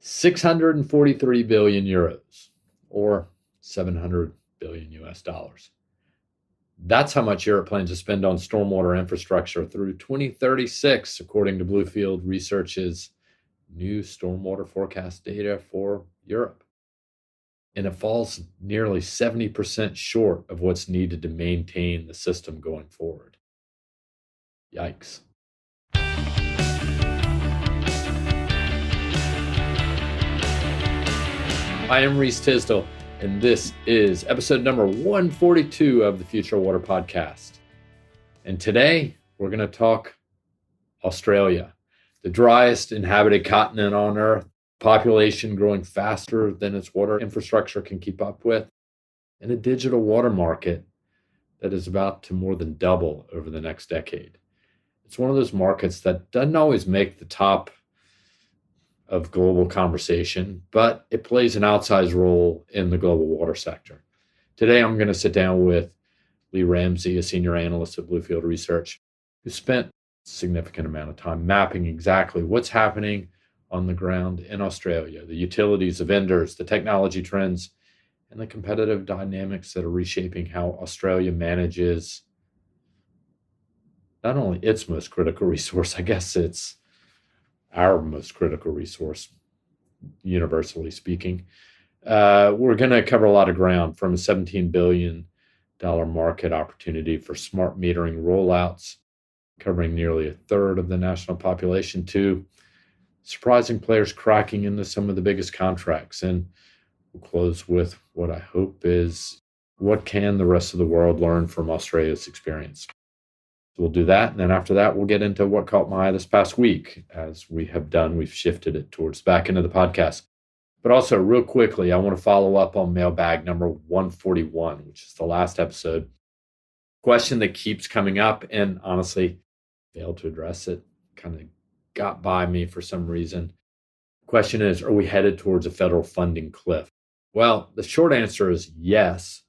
643 billion euros, or 700 billion US dollars. That's how much Europe plans to spend on stormwater infrastructure through 2036, according to Bluefield Research's new stormwater forecast data for Europe. And it falls nearly 70% short of what's needed to maintain the system going forward. Yikes. I am Reese Tisdall, and this is episode number 142 of the Future Water Podcast. And today, we're going to talk Australia, the driest inhabited continent on Earth, population growing faster than its water infrastructure can keep up with, and a digital water market that is about to more than double over the next decade. It's one of those markets that doesn't always make the top of global conversation, but it plays an outsized role in the global water sector. Today, I'm going to sit down with Lee Ramsey, a senior analyst at Bluefield Research, who spent a significant amount of time mapping exactly what's happening on the ground in Australia, the utilities, the vendors, the technology trends, and the competitive dynamics that are reshaping how Australia manages not only its most critical resource, I guess it's our most critical resource, universally speaking. We're going to cover a lot of ground, from a $17 billion market opportunity for smart metering rollouts, covering nearly a third of the national population, to surprising players cracking into some of the biggest contracts. And we'll close with what I hope is, what can the rest of the world learn from Australia's experience? So we'll do that. And then after that, we'll get into what caught my eye this past week. As we have done, we've shifted it towards the back end of the podcast. But also, real quickly, I want to follow up on mailbag number 141, which is the last episode. Question that keeps coming up, and honestly, failed to address it. Kind of got by me for some reason. Question is, are we headed towards a federal funding cliff? Well, the short answer is yes.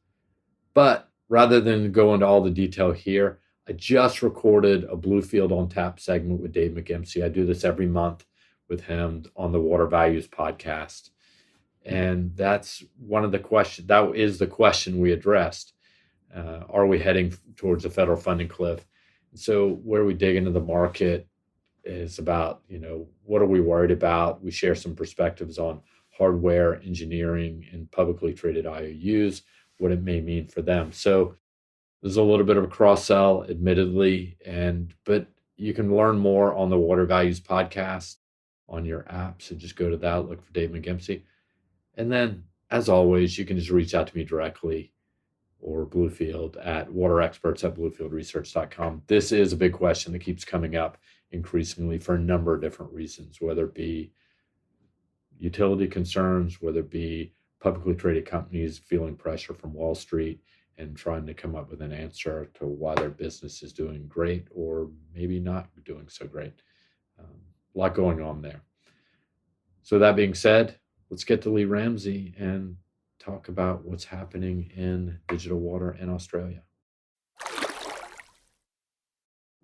But rather than go into all the detail here, I just recorded a Bluefield on Tap segment with Dave McGimsey. I do this every month with him on the Water Values podcast. And that's one of the questions, that is the question we addressed. Are we heading towards a federal funding cliff? And so where we dig into the market is about, what are we worried about? We share some perspectives on hardware, engineering, and publicly traded IOUs, what it may mean for them. So there's a little bit of a cross-sell, admittedly, but you can learn more on the Water Values podcast on your app. So just go to that, look for Dave McGimsey. And then, as always, you can just reach out to me directly or Bluefield at waterexperts@bluefieldresearch.com. This is a big question that keeps coming up increasingly for a number of different reasons, whether it be utility concerns, whether it be publicly traded companies feeling pressure from Wall Street and trying to come up with an answer to why their business is doing great or maybe not doing so great. A lot going on there. So that being said, let's get to Lee Ramsey and talk about what's happening in digital water in Australia.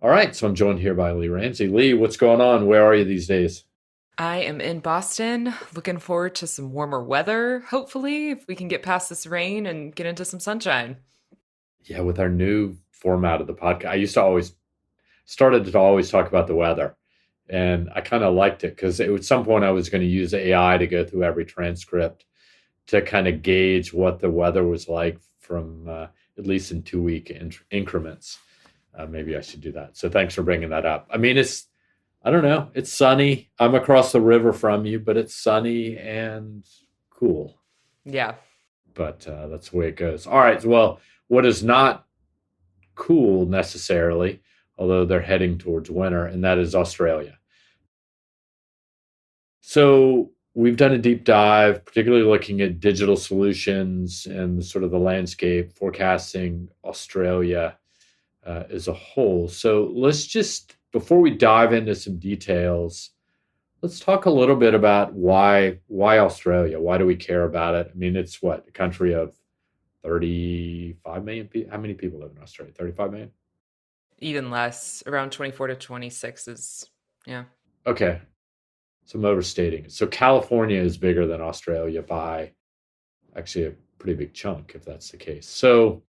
All right, so I'm joined here by Lee Ramsey. Lee, what's going on? Where are you these days? I am in Boston, looking forward to some warmer weather, hopefully, if we can get past this rain and get into some sunshine. Yeah, with our new format of the podcast, I started to always talk about the weather. And I kind of liked it because at some point I was going to use AI to go through every transcript to kind of gauge what the weather was like from at least in 2-week increments. Maybe I should do that. So thanks for bringing that up. I mean, I don't know. It's sunny. I'm across the river from you, but it's sunny and cool. Yeah. But that's the way it goes. All right. Well, what is not cool necessarily, although they're heading towards winter, and that is Australia. So we've done a deep dive, particularly looking at digital solutions and sort of the landscape, forecasting Australia as a whole. So let's just, before we dive into some details, let's talk a little bit about why Australia. Why do we care about it? I mean, it's a country of 35 million people. How many people live in Australia? 35 million? Even less, around 24 to 26 is, yeah. Okay. So I'm overstating it. So California is bigger than Australia by actually a pretty big chunk, if that's the case. So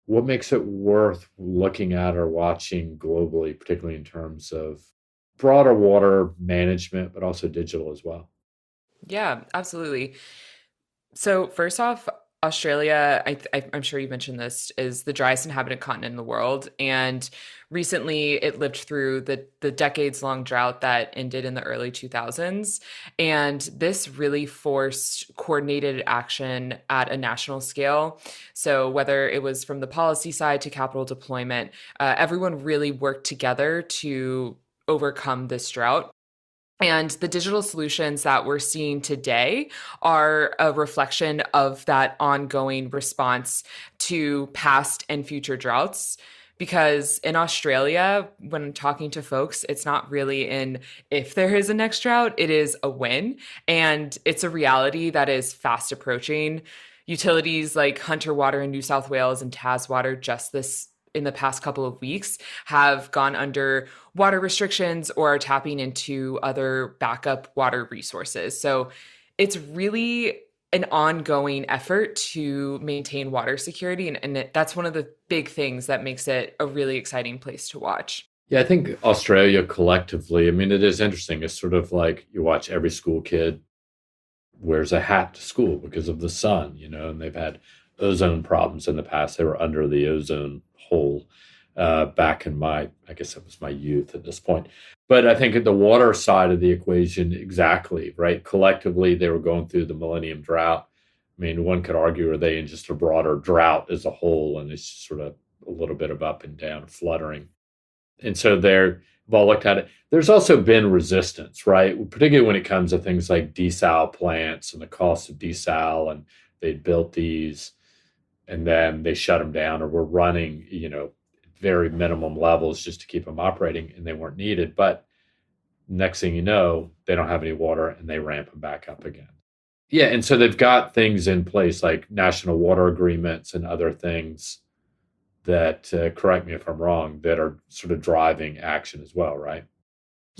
what makes it worth looking at or watching globally, particularly in terms of broader water management, but also digital as well? Yeah, absolutely. So first off, Australia, I'm sure you mentioned this, is the driest inhabited continent in the world, and recently it lived through the decades long drought that ended in the early 2000s, and this really forced coordinated action at a national scale. So whether it was from the policy side to capital deployment, everyone really worked together to overcome this drought. And the digital solutions that we're seeing today are a reflection of that ongoing response to past and future droughts. Because in Australia, when talking to folks, it's not really in if there is a next drought, it is a when. And it's a reality that is fast approaching. Utilities like Hunter Water in New South Wales and Taswater just this in the past couple of weeks have gone under water restrictions or are tapping into other backup water resources. So it's really an ongoing effort to maintain water security. And that's one of the big things that makes it a really exciting place to watch. Yeah, I think Australia collectively, I mean, it is interesting. It's sort of like you watch every school kid wears a hat to school because of the sun, and they've had ozone problems in the past. They were under the ozone hole back in I guess it was my youth at this point. But I think at the water side of the equation, exactly, right? Collectively, they were going through the millennium drought. I mean, one could argue, are they in just a broader drought as a whole? And it's just sort of a little bit of up and down fluttering. And so they're all looked at it. There's also been resistance, right? Particularly when it comes to things like desal plants and the cost of desal, and they'd built these and then they shut them down or were running, very minimum levels just to keep them operating, and they weren't needed. But next thing you know, they don't have any water and they ramp them back up again. Yeah, and so they've got things in place like national water agreements and other things that, correct me if I'm wrong, that are sort of driving action as well, right?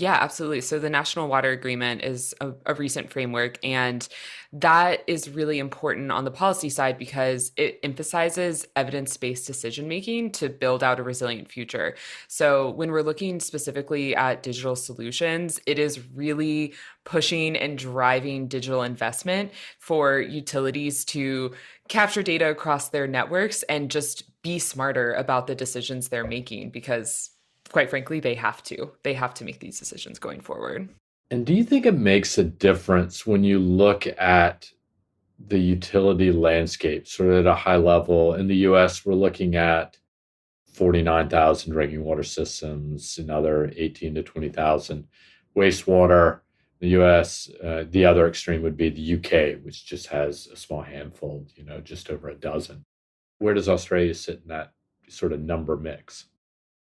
Yeah, absolutely. So the National Water Agreement is a recent framework, and that is really important on the policy side because it emphasizes evidence based decision making to build out a resilient future. So when we're looking specifically at digital solutions, it is really pushing and driving digital investment for utilities to capture data across their networks and just be smarter about the decisions they're making because quite frankly, they have to make these decisions going forward. And do you think it makes a difference when you look at the utility landscape, sort of at a high level? In the US, we're looking at 49,000 drinking water systems, another 18 to 20,000 wastewater. The US, the other extreme would be the UK, which just has a small handful, just over a dozen. Where does Australia sit in that sort of number mix?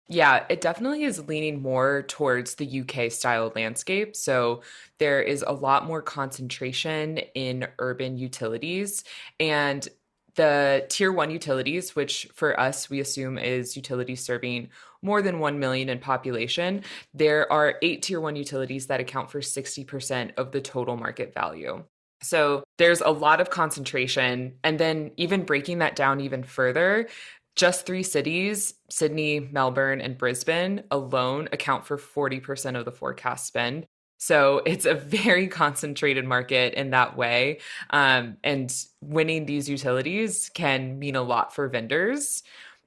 Yeah, it definitely is leaning more towards the UK style landscape. So there is a lot more concentration in urban utilities and the tier one utilities, which for us we assume is utilities serving more than 1 million in population. There are 8 tier one utilities that account for 60% of the total market value. So there's a lot of concentration. And then even breaking that down even further, just 3 cities, Sydney, Melbourne, and Brisbane alone account for 40% of the forecast spend. So it's a very concentrated market in that way. And winning these utilities can mean a lot for vendors,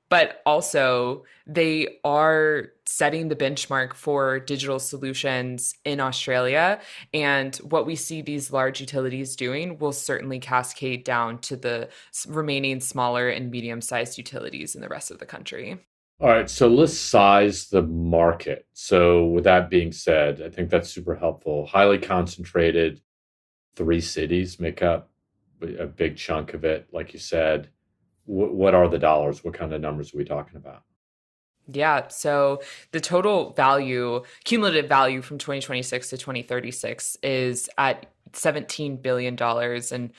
but also they are setting the benchmark for digital solutions in Australia. And what we see these large utilities doing will certainly cascade down to the remaining smaller and medium sized utilities in the rest of the country. All right, so let's size the market. So, with that being said, I think that's super helpful. Highly concentrated, 3 cities make up a big chunk of it. Like you said, what are the dollars? What kind of numbers are we talking about? Yeah. So the total value, cumulative value from 2026 to 2036 is at $17 billion. And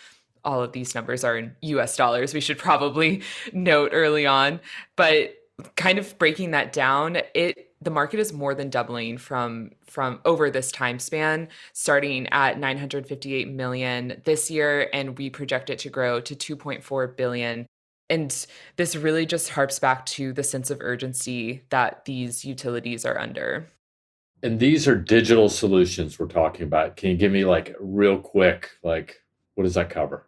all of these numbers are in US dollars. We should probably note early on. But kind of breaking that down, it the market is more than doubling from over this time span, starting at 958 million this year, and we project it to grow to 2.4 billion. And this really just harps back to the sense of urgency that these utilities are under. And these are digital solutions we're talking about. Can you give me like real quick, like what does that cover?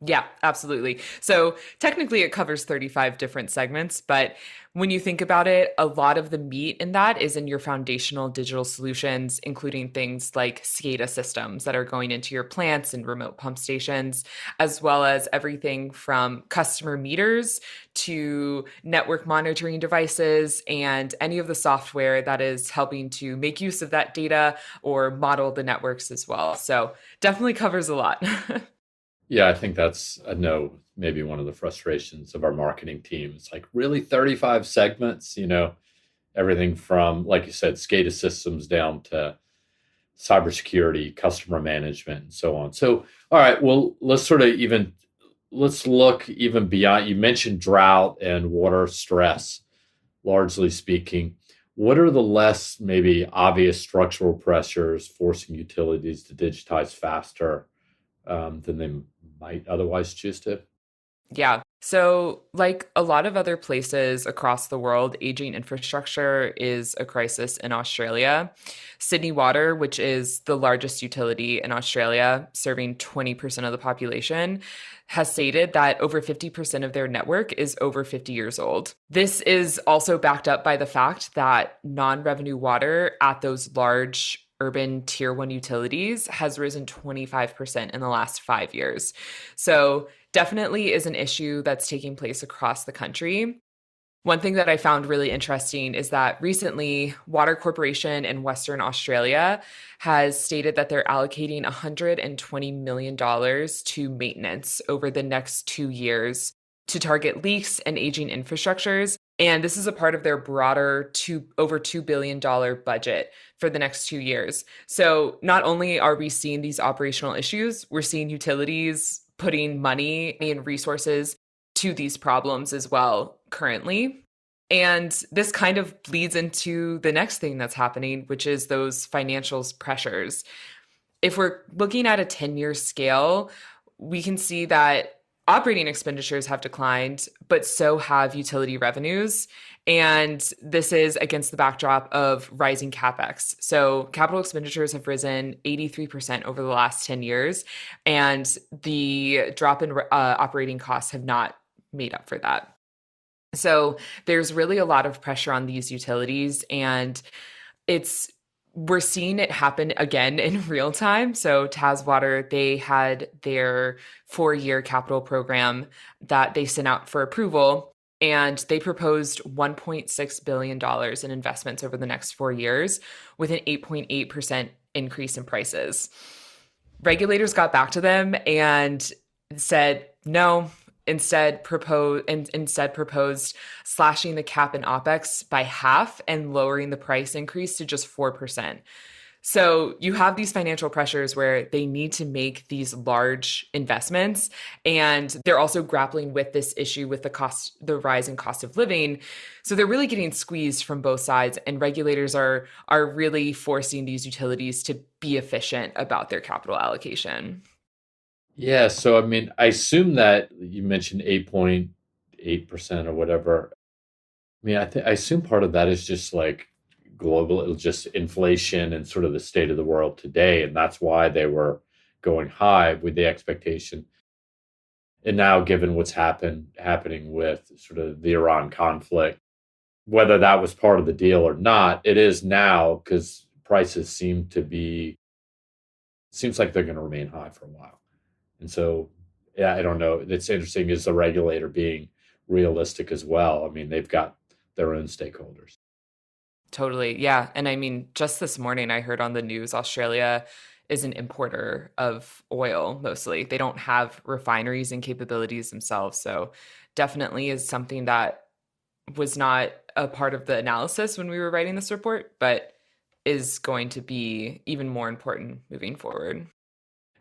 Yeah, absolutely. So technically, it covers 35 different segments, but when you think about it, a lot of the meat in that is in your foundational digital solutions, including things like SCADA systems that are going into your plants and remote pump stations, as well as everything from customer meters to network monitoring devices and any of the software that is helping to make use of that data or model the networks as well. So definitely covers a lot. Yeah, I think that's, I know, maybe one of the frustrations of our marketing team. It's like really 35 segments, everything from, like you said, SCADA systems down to cybersecurity, customer management, and so on. So, all right, well, let's look even beyond. You mentioned drought and water stress, largely speaking. What are the less maybe obvious structural pressures forcing utilities to digitize faster than they might otherwise choose to? Yeah. So, like a lot of other places across the world, aging infrastructure is a crisis in Australia. Sydney Water, which is the largest utility in Australia, serving 20% of the population, has stated that over 50% of their network is over 50 years old. This is also backed up by the fact that non revenue water at those large urban tier one utilities has risen 25% in the last 5 years. So, definitely is an issue that's taking place across the country. One thing that I found really interesting is that recently, Water Corporation in Western Australia has stated that they're allocating $120 million to maintenance over the next 2 years to target leaks and aging infrastructures. And this is a part of their broader over $2 billion budget for the next 2 years. So not only are we seeing these operational issues, we're seeing utilities putting money and resources to these problems as well currently. And this kind of bleeds into the next thing that's happening, which is those financials pressures. If we're looking at a 10-year scale, we can see that operating expenditures have declined, but so have utility revenues. And this is against the backdrop of rising capex. So capital expenditures have risen 83% over the last 10 years, and the drop in operating costs have not made up for that. So there's really a lot of pressure on these utilities, and it's we're seeing it happen again in real time. So Taswater, they had their 4-year capital program that they sent out for approval, and they proposed $1.6 billion in investments over the next 4 years with an 8.8% increase in prices. Regulators got back to them and said no. Instead proposed slashing the cap in OPEX by half and lowering the price increase to just 4%. So you have these financial pressures where they need to make these large investments, and they're also grappling with this issue with the rise in cost of living. So they're really getting squeezed from both sides, and regulators are really forcing these utilities to be efficient about their capital allocation. Yeah, so I mean, I assume that you mentioned 8.8% or whatever. I mean, I assume part of that is just like global, just inflation and sort of the state of the world today, and that's why they were going high with the expectation. And now, given what's happening with sort of the Iran conflict, whether that was part of the deal or not, it is now because prices seems like they're going to remain high for a while. And so, yeah, I don't know. It's interesting is the regulator being realistic as well. I mean, they've got their own stakeholders. Totally. Yeah. And I mean, just this morning, I heard on the news Australia is an importer of oil mostly. They don't have refineries and capabilities themselves. So, definitely is something that was not a part of the analysis when we were writing this report, but is going to be even more important moving forward.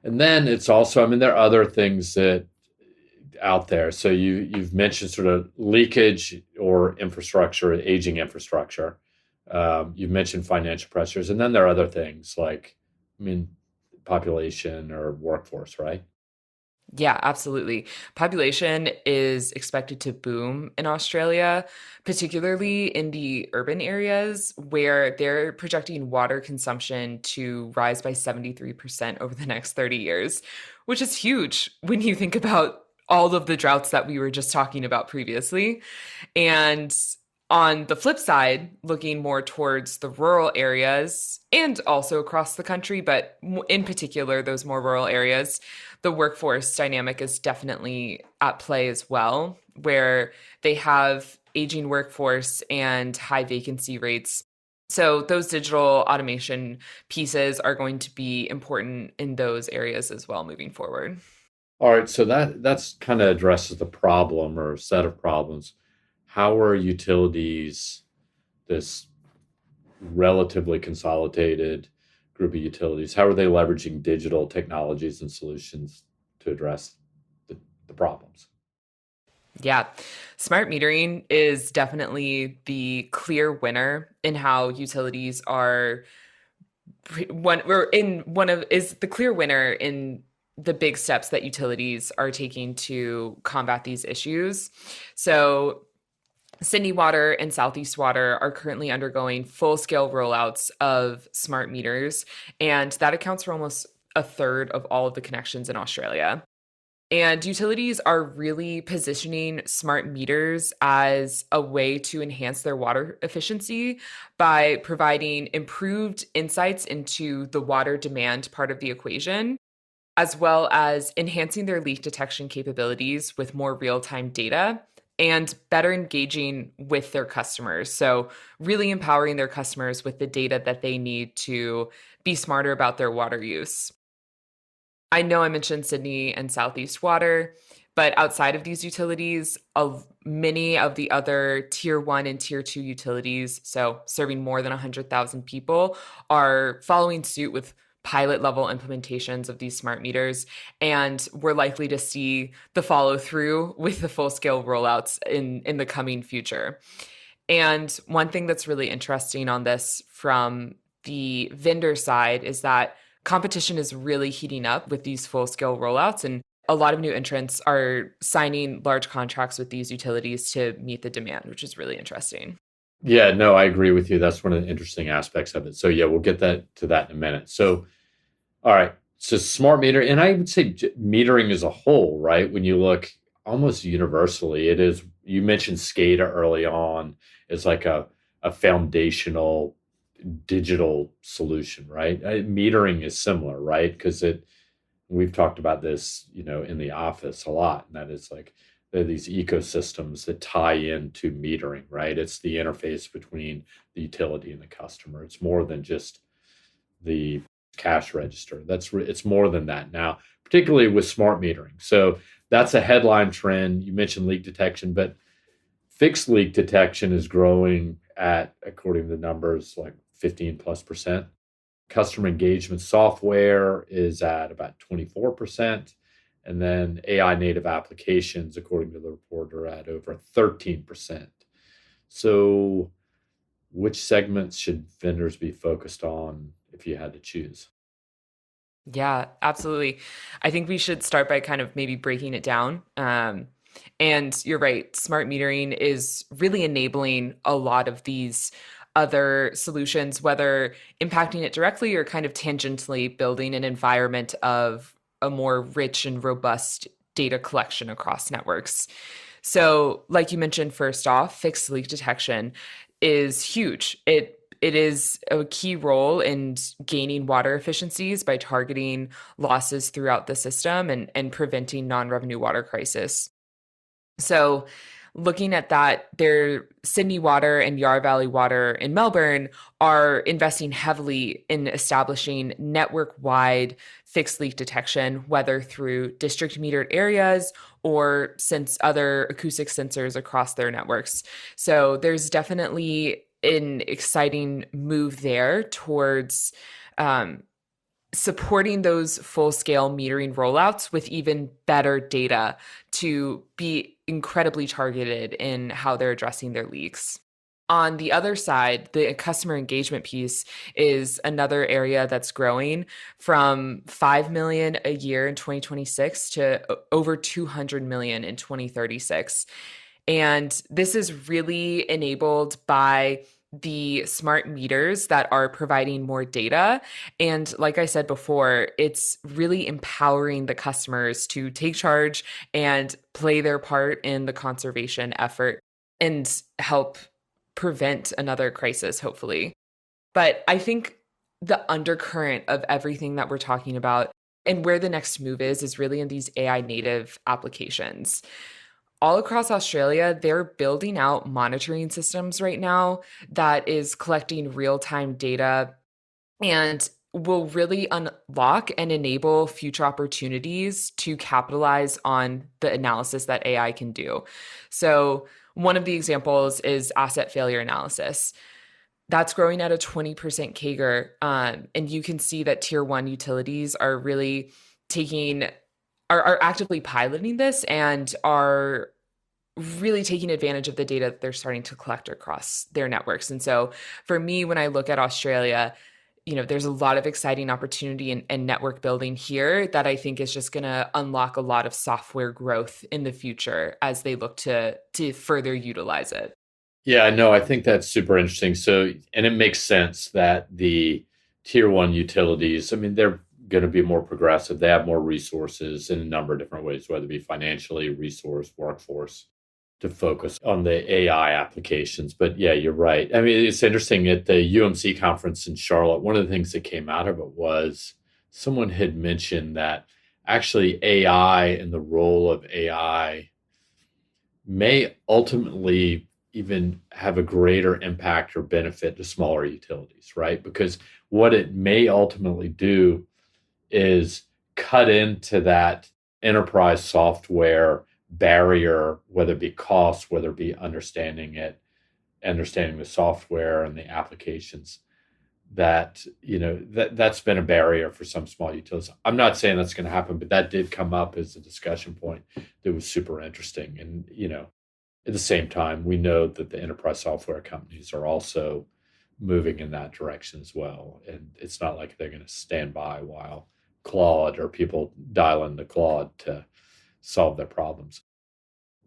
And then it's also, I mean, there are other things that out there. So you've mentioned sort of leakage or infrastructure, aging infrastructure. You've mentioned financial pressures, and then there are other things like, I mean, population or workforce, right? Yeah, absolutely. Population is expected to boom in Australia, particularly in the urban areas where they're projecting water consumption to rise by 73% over the next 30 years, which is huge when you think about all of the droughts that we were just talking about previously. And on the flip side, looking more towards the rural areas and also across the country, but in particular, those more rural areas, the workforce dynamic is definitely at play as well, where they have aging workforce and high vacancy rates. So those digital automation pieces are going to be important in those areas as well moving forward. All right, so that's kind of addresses the problem or set of problems. How are utilities, this relatively consolidated group of utilities, how are they leveraging digital technologies and solutions to address the problems? Yeah. Smart metering is definitely the clear winner in how utilities are one of is the clear winner in the big steps that utilities are taking to combat these issues. So Sydney Water and Southeast Water are currently undergoing full-scale rollouts of smart meters, and that accounts for almost a third of all of the connections in Australia. And utilities are really positioning smart meters as a way to enhance their water efficiency by providing improved insights into the water demand part of the equation, as well as enhancing their leak detection capabilities with more real time data and better engaging with their customers. So, really empowering their customers with the data that they need to be smarter about their water use. I know I mentioned Sydney and Southeast Water, but outside of these utilities, of many of the other tier one and tier two utilities, so serving more than 100,000 people, are following suit with pilot level implementations of these smart meters. And we're likely to see the follow through with the full scale rollouts in the coming future. And one thing that's really interesting on this from the vendor side is that competition is really heating up with these full scale rollouts. And a lot of new entrants are signing large contracts with these utilities to meet the demand, which is really interesting. Yeah, no, I agree with you. That's one of the interesting aspects of it. So yeah, we'll get that to that in a minute. So all right, so smart meter, and I would say metering as a whole, right? When you look almost universally, it is. You mentioned SCADA early on as like a foundational digital solution, right? Metering is similar, right? Because it we've talked about this, in the office a lot, and that is like there are these ecosystems that tie into metering, right? It's the interface between the utility and the customer. It's more than just the cash register. It's more than that now, particularly with smart metering. So that's a headline trend. You mentioned leak detection, but fixed leak detection is growing at, according to the numbers, like 15 plus percent. Customer engagement software is at about 24%. And then AI native applications, according to the report, are at over 13%. So, which segments should vendors be focused on if you had to choose? Yeah, absolutely. I think we should start by kind of maybe breaking it down. And you're right, smart metering is really enabling a lot of these other solutions, whether impacting it directly or kind of tangentially building an environment of a more rich and robust data collection across networks. So, like you mentioned, first off, fixed leak detection is huge. It is a key role in gaining water efficiencies by targeting losses throughout the system and preventing non-revenue water crisis. So, looking at that, their Sydney Water and Yarra Valley Water in Melbourne are investing heavily in establishing network-wide fixed leak detection, whether through district metered areas or since other acoustic sensors across their networks. So there's definitely an exciting move there towards um, supporting those full scale metering rollouts with even better data to be incredibly targeted in how they're addressing their leaks. On the other side, the customer engagement piece is another area that's growing from 5 million a year in 2026 to over 200 million in 2036. And this is really enabled by the smart meters that are providing more data. And like I said before, it's really empowering the customers to take charge and play their part in the conservation effort and help prevent another crisis, hopefully. But I think the undercurrent of everything that we're talking about and where the next move is really in these AI native applications. All across Australia, they're building out monitoring systems right now that is collecting real time data and will really unlock and enable future opportunities to capitalize on the analysis that AI can do. So, one of the examples is asset failure analysis. That's growing at a 20% CAGR. And you can see that tier one utilities are really taking, are actively piloting this and are really taking advantage of the data that they're starting to collect across their networks. And so for me, when I look at Australia, there's a lot of exciting opportunity and network building here that I think is just going to unlock a lot of software growth in the future as they look to further utilize it. Yeah, no, I think that's super interesting. So, and it makes sense that the tier one utilities, I mean, they're going to be more progressive. They have more resources in a number of different ways, whether it be financially, resource, workforce, to focus on the AI applications. But yeah, you're right. I mean, it's interesting at the UMC conference in Charlotte, one of the things that came out of it was someone had mentioned that actually AI and the role of AI may ultimately even have a greater impact or benefit to smaller utilities, right? Because what it may ultimately do is cut into that enterprise software barrier, whether it be cost, whether it be understanding it, understanding the software and the applications that, that's been a barrier for some small utilities. I'm not saying that's going to happen, but that did come up as a discussion point that was super interesting. And, at the same time, we know that the enterprise software companies are also moving in that direction as well. And it's not like they're going to stand by while Claude or people dial into Claude to solve their problems.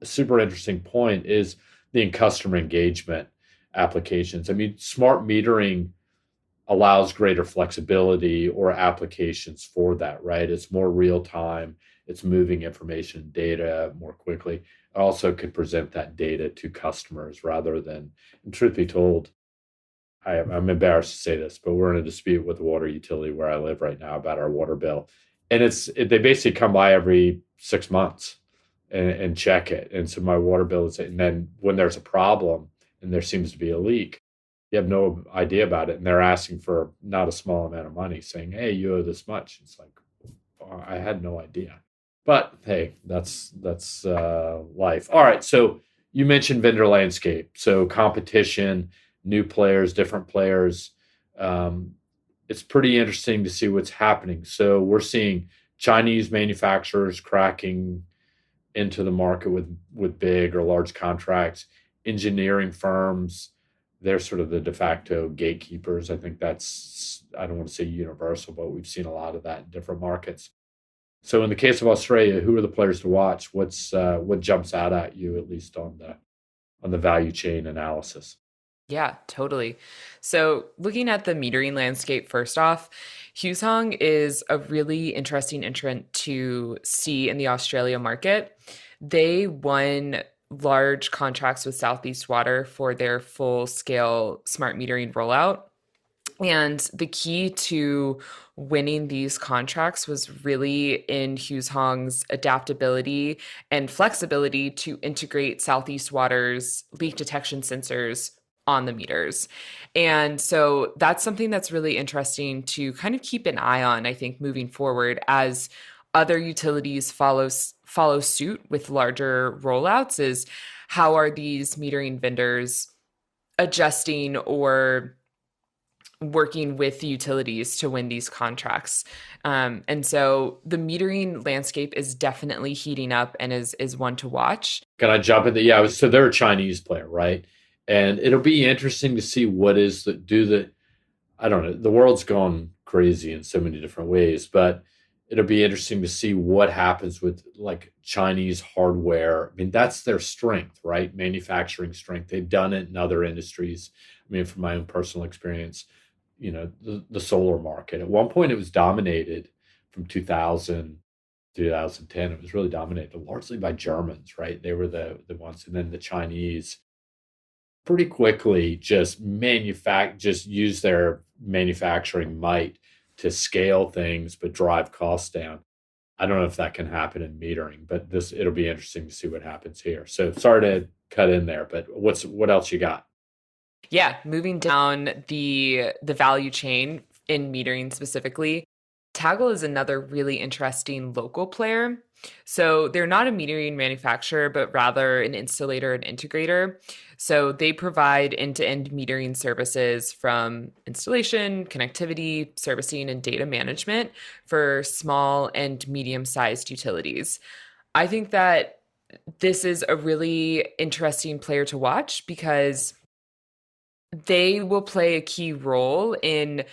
A super interesting point is the customer engagement applications. I mean, smart metering allows greater flexibility or applications for that, right? It's more real time. It's moving information, data more quickly. It also could present that data to customers rather than, and truth be told, I'm embarrassed to say this, but we're in a dispute with the water utility where I live right now about our water bill. And they basically come by every 6 months and check it. And so my water bill is, and then when there's a problem and there seems to be a leak, you have no idea about it. And they're asking for not a small amount of money saying, hey, you owe this much. It's like, oh, I had no idea. But hey, that's life. All right. So you mentioned vendor landscape. So competition, new players, different players. It's pretty interesting to see what's happening. So we're seeing Chinese manufacturers cracking into the market with big or large contracts. Engineering firms, they're sort of the de facto gatekeepers. I think that's, I don't want to say universal, but we've seen a lot of that in different markets. So in the case of Australia, who are the players to watch? What jumps out at you, at least on the value chain analysis? Yeah, totally. So, looking at the metering landscape first off, Husong is a really interesting entrant to see in the Australia market. They won large contracts with Southeast Water for their full scale smart metering rollout. And the key to winning these contracts was really in Hughes Hong's adaptability and flexibility to integrate Southeast Water's leak detection sensors on the meters. And so that's something that's really interesting to kind of keep an eye on, I think, moving forward as other utilities follow suit with larger rollouts, is how are these metering vendors adjusting or working with utilities to win these contracts. And so the metering landscape is definitely heating up and is one to watch. Can I jump in? Yeah, so they're a Chinese player, right? And it'll be interesting to see what is the do the I don't know. The world's gone crazy in so many different ways, but it'll be interesting to see what happens with like Chinese hardware. I mean, that's their strength, right? Manufacturing strength. They've done it in other industries. I mean, from my own personal experience, the solar market. At one point, it was dominated from 2000 to 2010. It was really dominated largely by Germans, right? They were the ones, and then the Chinese pretty quickly just use their manufacturing might to scale things but drive costs down. I don't know if that can happen in metering, but this it'll be interesting to see what happens here. So sorry to cut in there, but what else you got? Yeah, moving down the value chain in metering specifically, Taggle is another really interesting local player. So they're not a metering manufacturer, but rather an installer and integrator. So they provide end-to-end metering services from installation, connectivity, servicing, and data management for small and medium-sized utilities. I think that this is a really interesting player to watch because they will play a key role in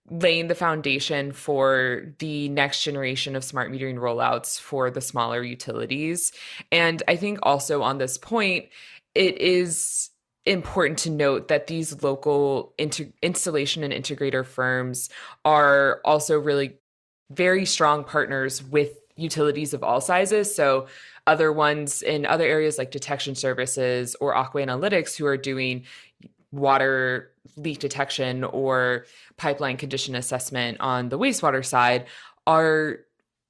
laying the foundation for the next generation of smart metering rollouts for the smaller utilities. And I think also on this point, it is important to note that these local installation and integrator firms are also really very strong partners with utilities of all sizes. So other ones in other areas like detection services or aqua analytics who are doing water leak detection or pipeline condition assessment on the wastewater side are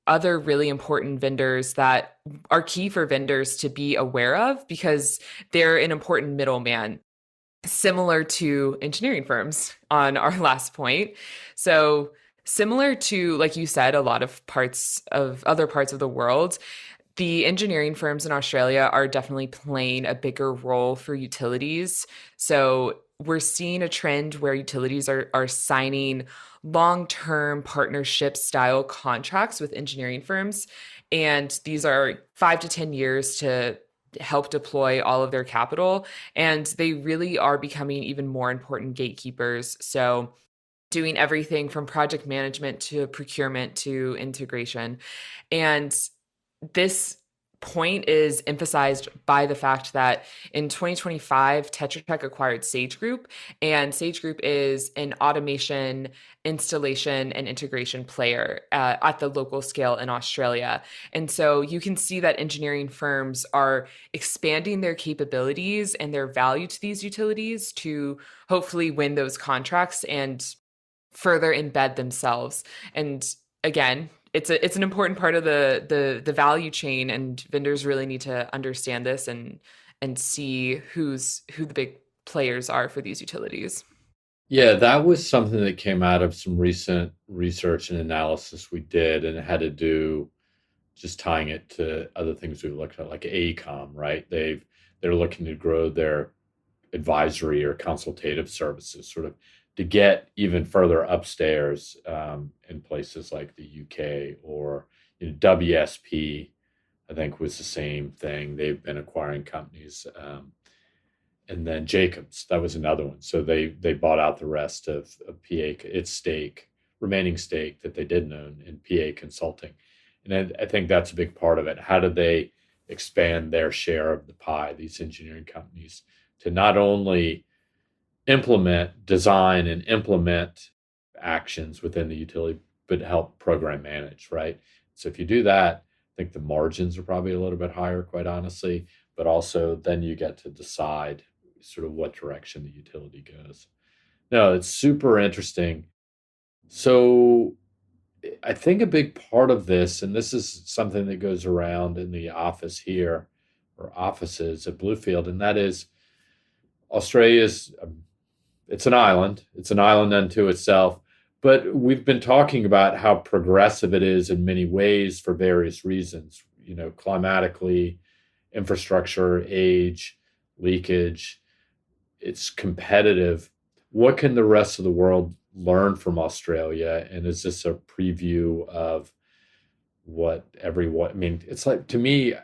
other really important vendors that are key for vendors to be aware of because they're an important middleman, similar to engineering firms on our last point. So, similar to, like you said, a lot of parts of other parts of the world, the engineering firms in Australia are definitely playing a bigger role for utilities. So we're seeing a trend where utilities are signing long-term partnership style contracts with engineering firms. And these are 5 to 10 years to help deploy all of their capital. And they really are becoming even more important gatekeepers. So doing everything from project management to procurement to integration. And this point is emphasized by the fact that in 2025, Tetra Tech acquired Sage Group, and Sage Group is an automation, installation, and integration player at the local scale in Australia. And so you can see that engineering firms are expanding their capabilities and their value to these utilities to hopefully win those contracts and further embed themselves. And again, it's an important part of the value chain, and vendors really need to understand this and see who the big players are for these utilities. Yeah, that was something that came out of some recent research and analysis we did, and it had to do just tying it to other things we've looked at, like AECOM, right? They're looking to grow their advisory or consultative services, sort of to get even further upstairs in places like the UK or WSP. I think was the same thing. They've been acquiring companies, and then Jacobs, that was another one. So they bought out the rest of PA, its remaining stake that they didn't own in PA Consulting, and I think that's a big part of it. How do they expand their share of the pie? These engineering companies to not only design and implement actions within the utility, but help program manage, right? So if you do that, I think the margins are probably a little bit higher, quite honestly, but also then you get to decide sort of what direction the utility goes. No, it's super interesting. So I think a big part of this, and this is something that goes around in the office here or offices at Bluefield, and that is Australia's it's an island. It's an island unto itself. But we've been talking about how progressive it is in many ways for various reasons, climatically, infrastructure, age, leakage. It's competitive. What can the rest of the world learn from Australia? And is this a preview of what everyone, I mean, it's like, to me,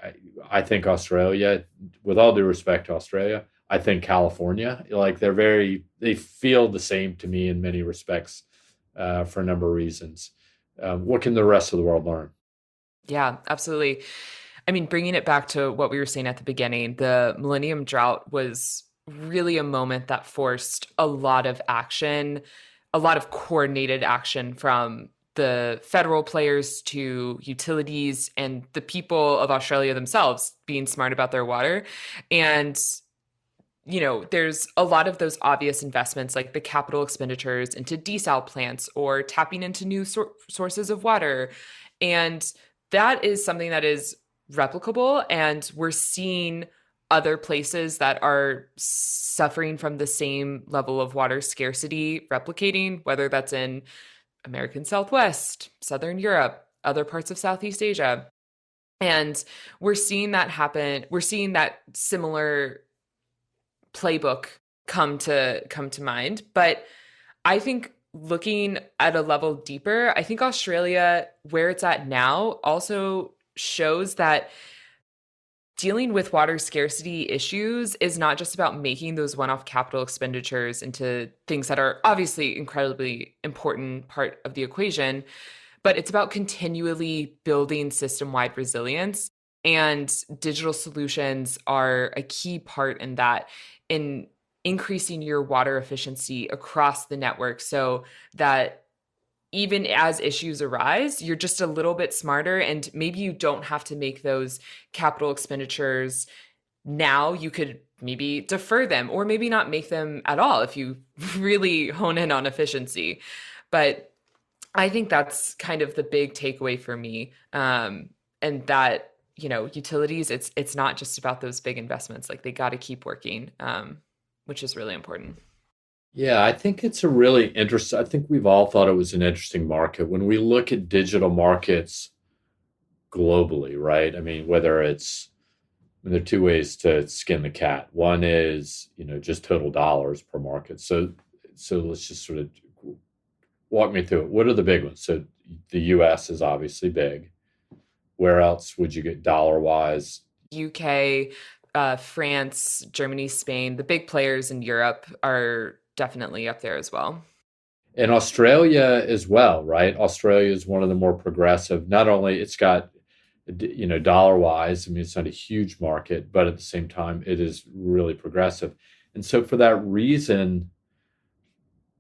I think Australia, with all due respect to Australia, I think California. Like they feel the same to me in many respects for a number of reasons. What can the rest of the world learn? Yeah, absolutely. I mean, bringing it back to what we were saying at the beginning, the Millennium Drought was really a moment that forced a lot of action, a lot of coordinated action from the federal players to utilities and the people of Australia themselves being smart about their water. And there's a lot of those obvious investments like the capital expenditures into desal plants or tapping into new sources of water. And that is something that is replicable. And we're seeing other places that are suffering from the same level of water scarcity replicating, whether that's in American Southwest, Southern Europe, other parts of Southeast Asia. And we're seeing that happen. We're seeing that similar playbook come to mind. But I think looking at a level deeper, I think Australia, where it's at now, also shows that dealing with water scarcity issues is not just about making those one-off capital expenditures into things that are obviously incredibly important part of the equation, but it's about continually building system-wide resilience. And digital solutions are a key part in that, in increasing your water efficiency across the network so that even as issues arise, you're just a little bit smarter and maybe you don't have to make those capital expenditures now. You could maybe defer them or maybe not make them at all if you really hone in on efficiency. But I think that's kind of the big takeaway for me. And that, utilities, it's not just about those big investments. Like they got to keep working, which is really important. Yeah, I think it's a really interesting. I think we've all thought it was an interesting market when we look at digital markets globally, right? I mean, whether it's there are two ways to skin the cat. One is just total dollars per market. So let's just sort of walk me through it. What are the big ones? So the U.S. is obviously big. Where else would you get dollar wise? UK, France, Germany, Spain, the big players in Europe are definitely up there as well. And Australia as well, right? Australia is one of the more progressive. Not only it's got dollar wise, I mean, it's not a huge market, but at the same time, it is really progressive. And so for that reason,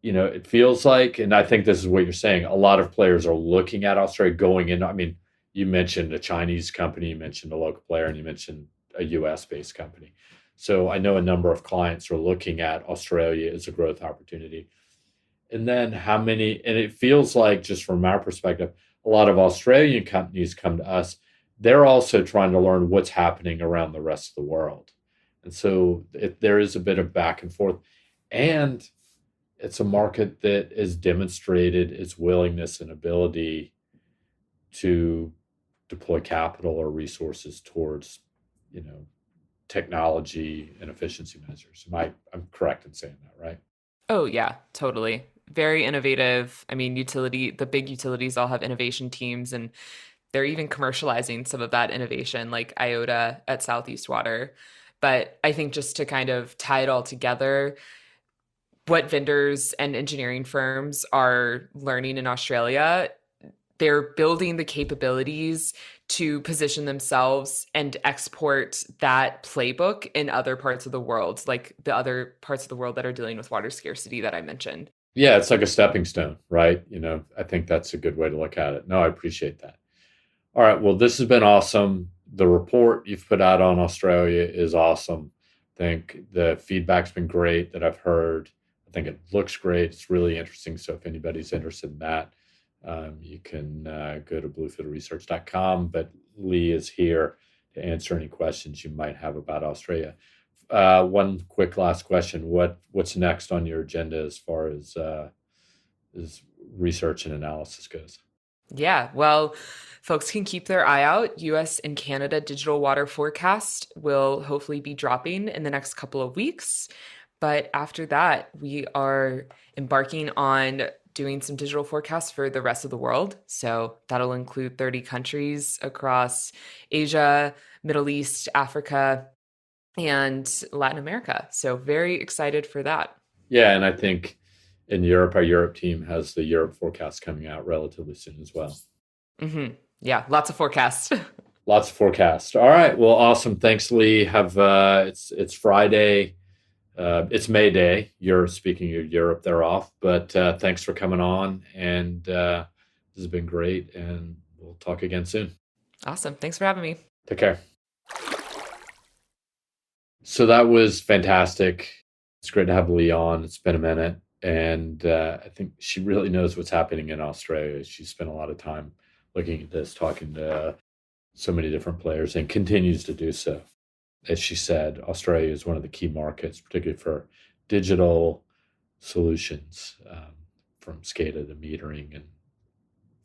it feels like, and I think this is what you're saying, a lot of players are looking at Australia going in. I mean, you mentioned a Chinese company, you mentioned a local player, and you mentioned a US based company. So I know a number of clients are looking at Australia as a growth opportunity. And then and it feels like, just from our perspective, a lot of Australian companies come to us. They're also trying to learn what's happening around the rest of the world. And so there is a bit of back and forth. And it's a market that has demonstrated its willingness and ability to deploy capital or resources towards, you know, technology and efficiency measures. I'm correct in saying that, right? Oh, yeah, totally. Very innovative. I mean, the big utilities all have innovation teams, and they're even commercializing some of that innovation, like IOTA at Southeast Water. But I think just to kind of tie it all together, what vendors and engineering firms are learning in Australia, they're building the capabilities to position themselves and export that playbook in other parts of the world, like the other parts of the world that are dealing with water scarcity that I mentioned. Yeah, it's like a stepping stone, right? I think that's a good way to look at it. No, I appreciate that. All right. Well, this has been awesome. The report you've put out on Australia is awesome. I think the feedback's been great that I've heard. I think it looks great. It's really interesting. So if anybody's interested in that, you can go to bluefieldresearch.com. But Lee is here to answer any questions you might have about Australia. One quick last question: what's next on your agenda as research and analysis goes? Yeah, well, folks can keep their eye out. US and Canada digital water forecast will hopefully be dropping in the next couple of weeks. But after that, we are embarking on doing some digital forecasts for the rest of the world. So that'll include 30 countries across Asia, Middle East, Africa. and Latin America. So very excited for that. Yeah, and I think in Europe, our Europe team has the Europe forecast coming out relatively soon as well. Hmm. Yeah, lots of forecasts. Lots of forecasts. All right. Well, awesome. Thanks, Lee. Have it's Friday. It's May Day. You're speaking of Europe, they're off. But thanks for coming on, and this has been great. And we'll talk again soon. Awesome. Thanks for having me. Take care. So that was fantastic. It's great to have Lee on. It's been a minute, and I think she really knows what's happening in Australia. She spent a lot of time looking at this, talking to so many different players, and continues to do so. As she said, Australia is one of the key markets, particularly for digital solutions, from SCADA to metering and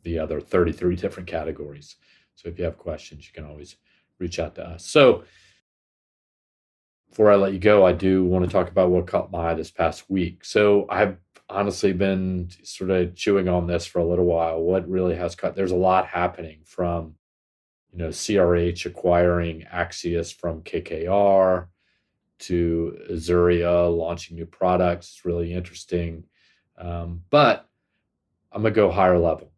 the other 33 different categories. So if you have questions, you can always reach out to us. So before I let you go, I do want to talk about what caught my eye this past week. So I've honestly been sort of chewing on this for a little while. What really has caught? There's a lot happening from CRH acquiring Axius from KKR to Azuria launching new products. It's really interesting. But I'm going to go higher level.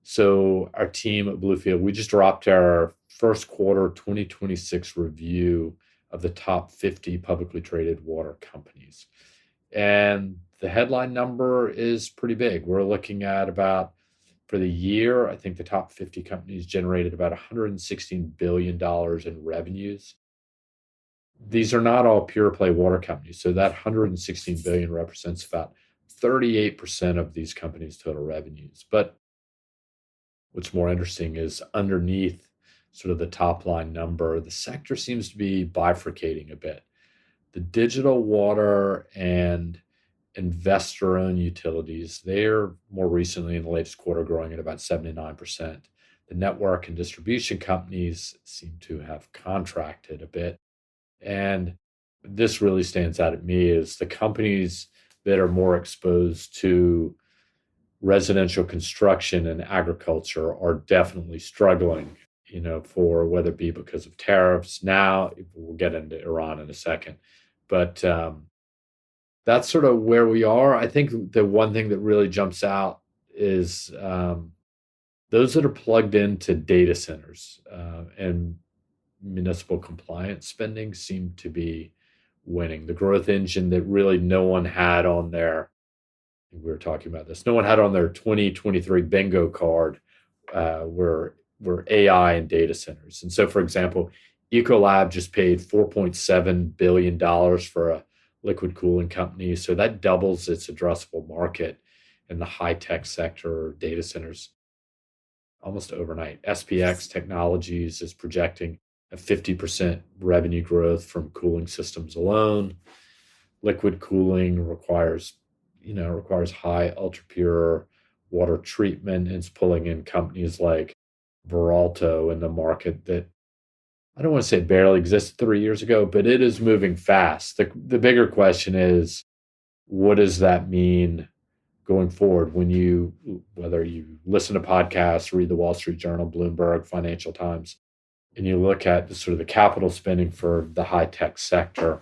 So our team at Bluefield, we just dropped our first quarter 2026 review of the top 50 publicly traded water companies. And the headline number is pretty big. We're looking at about, for the year, I think the top 50 companies generated about $116 billion in revenues. These are not all pure play water companies. So that 116 billion represents about 38% of these companies' total revenues. But what's more interesting is underneath sort of the top line number, the sector seems to be bifurcating a bit. The digital water and investor-owned utilities, they're more recently in the latest quarter growing at about 79%. The network and distribution companies seem to have contracted a bit. And this really stands out at me is the companies that are more exposed to residential construction and agriculture are definitely struggling, for whether it be because of tariffs. Now, we'll get into Iran in a second. But that's sort of where we are. I think the one thing that really jumps out is those that are plugged into data centers and municipal compliance spending seem to be winning. The growth engine that really no one had on their, we were talking about this, no one had on their 2023 bingo card were AI and data centers. And so, for example, Ecolab just paid $4.7 billion for a liquid cooling company. So that doubles its addressable market in the high-tech sector, data centers, almost overnight. SPX Technologies is projecting a 50% revenue growth from cooling systems alone. Liquid cooling requires high ultra pure water treatment. And it's pulling in companies like Veralto in the market that I don't want to say barely existed 3 years ago, but it is moving fast. The bigger question is, what does that mean going forward when whether you listen to podcasts, read the Wall Street Journal, Bloomberg, Financial Times, and you look at the capital spending for the high tech sector,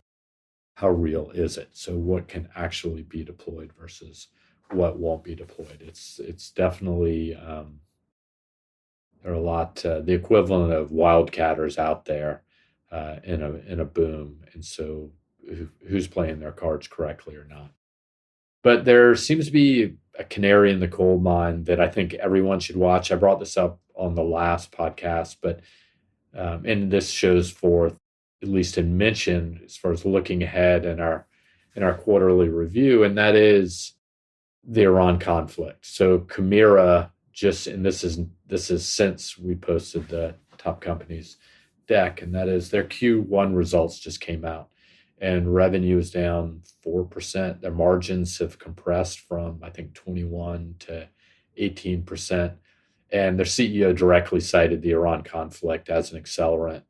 how real is it? So what can actually be deployed versus what won't be deployed? It's definitely there are a lot the equivalent of wildcatters out there in a boom, and so who's playing their cards correctly or not? But there seems to be a canary in the coal mine that I think everyone should watch. I brought this up on the last podcast, but and this shows forth, at least in mention, as far as looking ahead in our quarterly review, and that is the Iran conflict. So Chimera and this is since we posted the top companies deck, and that is their Q1 results just came out, and revenue is down 4%. Their margins have compressed from, I think, 21 to 18%. And their CEO directly cited the Iran conflict as an accelerant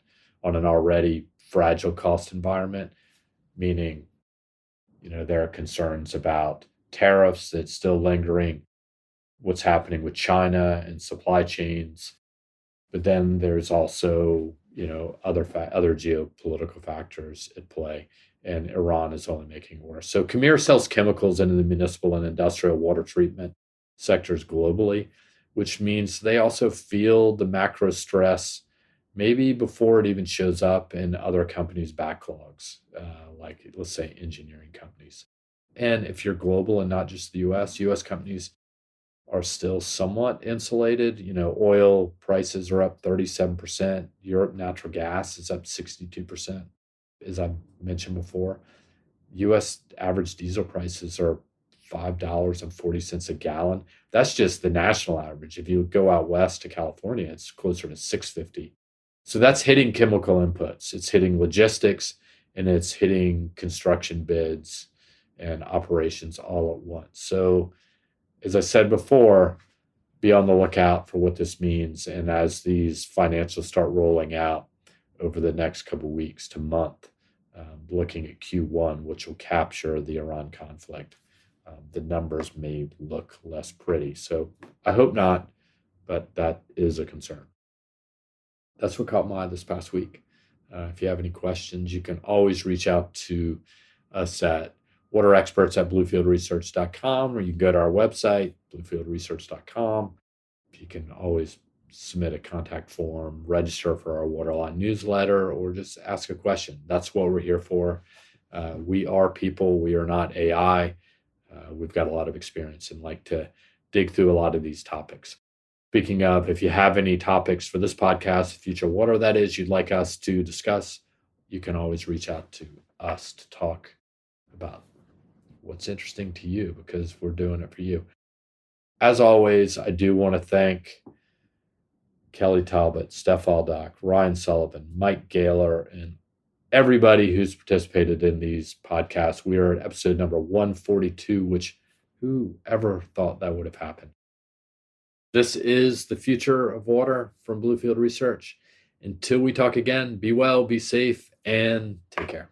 on an already fragile cost environment, meaning, there are concerns about tariffs that's still lingering, what's happening with China and supply chains. But then there's also, other geopolitical factors at play, and Iran is only making it worse. So Khmer sells chemicals into the municipal and industrial water treatment sectors globally, which means they also feel the macro stress maybe before it even shows up in other companies' backlogs, like let's say engineering companies. And if you're global and not just the US companies are still somewhat insulated. Oil prices are up 37%. Europe natural gas is up 62%. As I mentioned before, US average diesel prices are $5.40 a gallon. That's just the national average. If you go out west to California, it's closer to $6.50. So that's hitting chemical inputs. It's hitting logistics, and it's hitting construction bids and operations all at once. So as I said before, be on the lookout for what this means. And as these financials start rolling out over the next couple of weeks to month, looking at Q1, which will capture the Iran conflict, the numbers may look less pretty. So I hope not, but that is a concern. That's what caught my eye this past week. If you have any questions, you can always reach out to us at waterexperts@bluefieldresearch.com, or you can go to our website, bluefieldresearch.com. You can always submit a contact form, register for our Waterline newsletter, or just ask a question. That's what we're here for. We are people. We are not AI. We've got a lot of experience and like to dig through a lot of these topics. Speaking of, if you have any topics for this podcast, future water that is, you'd like us to discuss, you can always reach out to us to talk about what's interesting to you, because we're doing it for you. As always, I do want to thank Kelly Talbot, Steph Aldock, Ryan Sullivan, Mike Gaylor, and everybody who's participated in these podcasts. We are at episode number 142, which who ever thought that would have happened? This is the future of water from Bluefield Research. Until we talk again, be well, be safe, and take care.